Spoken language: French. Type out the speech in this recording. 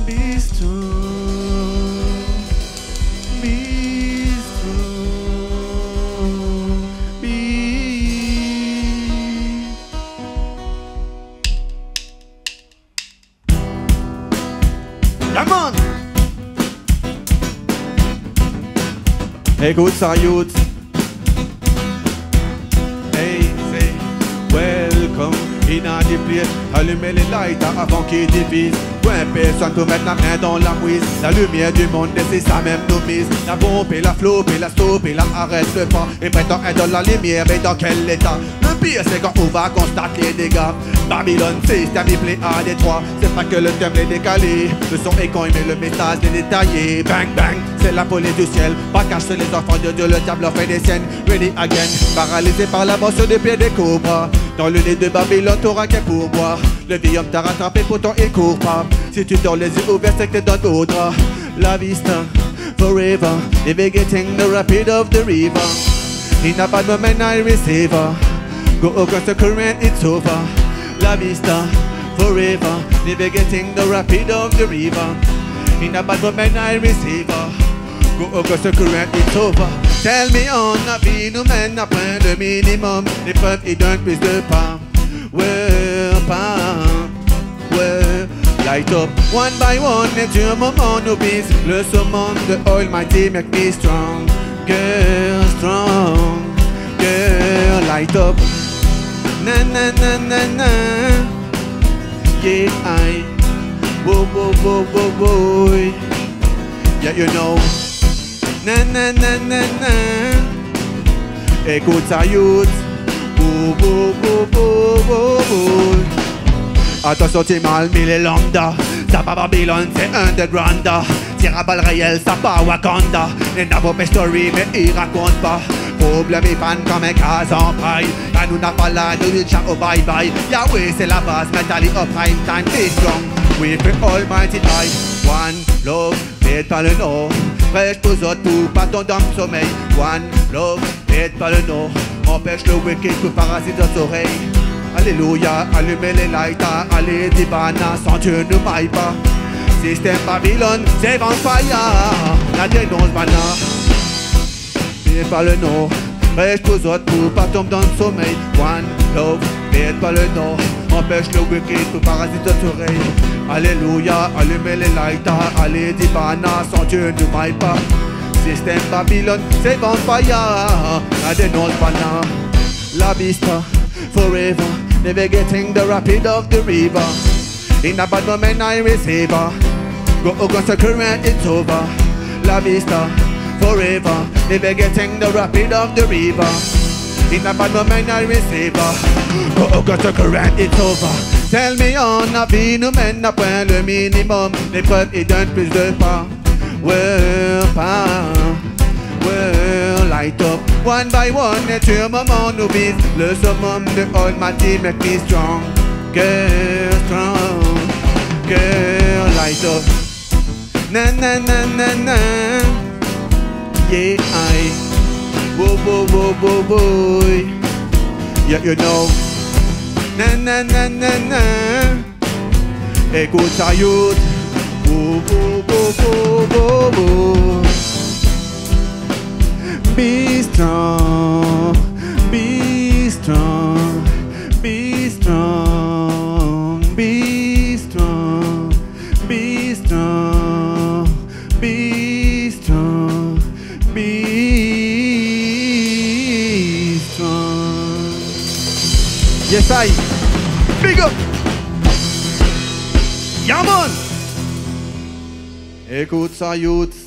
Be strong, be strong, be. Come on! Écoute ça, youth. Hey, say, welcome in a the place. Allumez les lighters avant qu'ils divisent. Point personne peut mettre la main dans la mouise. La lumière du monde, c'est ça même nos mises. La pompe et la floppe et la stop et la arrête pas. Et prétend être dans la lumière, mais dans quel état? Le pire c'est quand on va constater les dégâts. Babylone, système il plaît à Détroit. C'est pas que le thème est décalé. Le son est quand mais le message est détaillé. Bang bang, c'est la police du ciel. Pas cacher les enfants de Dieu, le diable fait des scènes. Ready again, paralysé par la bosse des pieds des cobras. Dans le nez de Babylone, t'auras qu'un pourboire. Le vieil homme t'a rattrapé, pourtant il court pas. Si tu dors les yeux ouverts, c'est que t'es dans d'autres. La vista, forever. Navigating the rapid of the river. In a bad moment I receive. Go across the current, it's over. La vista, forever. Navigating the rapid of the river. In a bad moment I receive. Go across the current, it's over. Tell me on, la vie nous mène à point de minimum. L'épreuve ils donnent plus de pas. Ouais, pas. Ouais. Light up one by one, et tu un moment nous bise. Le summum de Almighty make me strong. Girl, strong. Girl, light up. Na na na na na. Yeah, I. Whoa, whoa, whoa, whoa, whoa. Yeah, you know. Na na na na na. Écoute ça, youth. Whoa, whoa, whoa, whoa, whoa, whoa. Attention, t'es mal, mais les lambda. Ça pas Babylone, c'est underground. Tire à balles réelles, ça pas Wakanda. Les Navajo story, mais ils racontent pas. Problème et fan comme un cas en paille. À nous n'a pas là, nous dit ciao bye bye. Yahweh c'est la base, mentally up prime time, be strong. We pray almighty high. One love, faites pas le nom. Prêche aux autres pour pas tomber dans le sommeil. One love, faites pas le nom. Empêche le wicked pour parasite aux oreilles. Alléluia, allumez les lighters, allez Dibana, sans Dieu ne maille pas. Système Babylone, c'est vampire, la dénonce bana. Faites pas le nom, prêche aux autres pour pas tomber dans le sommeil. One love, faites pas le nom, empêche le wicked pour parasite aux oreilles. Alléluia, allumez les lighters, allez Dibana, sans Dieu ne maille pas. Système Babylone, c'est vampire, la dénonce bana. La vista, forever, navigating the rapid of the river. In a bad moment I receive. Go against the current, it's over. La vista, forever, navigating the rapid of the river. In a bad moment I receive. Go against the current, it's over. Tell me on, la vie nous mène à point le minimum. L'épreuve ils donnent plus de pas. Well, pas. Well, light up one by one, et tu un moment nous vise. Le summum de Almighty make me strong. Girl, strong. Girl, light up. Na na na na na. Yeah, I. Whoa, whoa, whoa, whoa, whoa. Yeah, you know. Na na na na na. Écoute ça, youth. Whoa, whoa, whoa, whoa, whoa, whoa. Be strong, be strong, be strong, be strong, be strong, be strong, be strong. Yes, I. Big up. Yeah, man. Écoute ça, youth.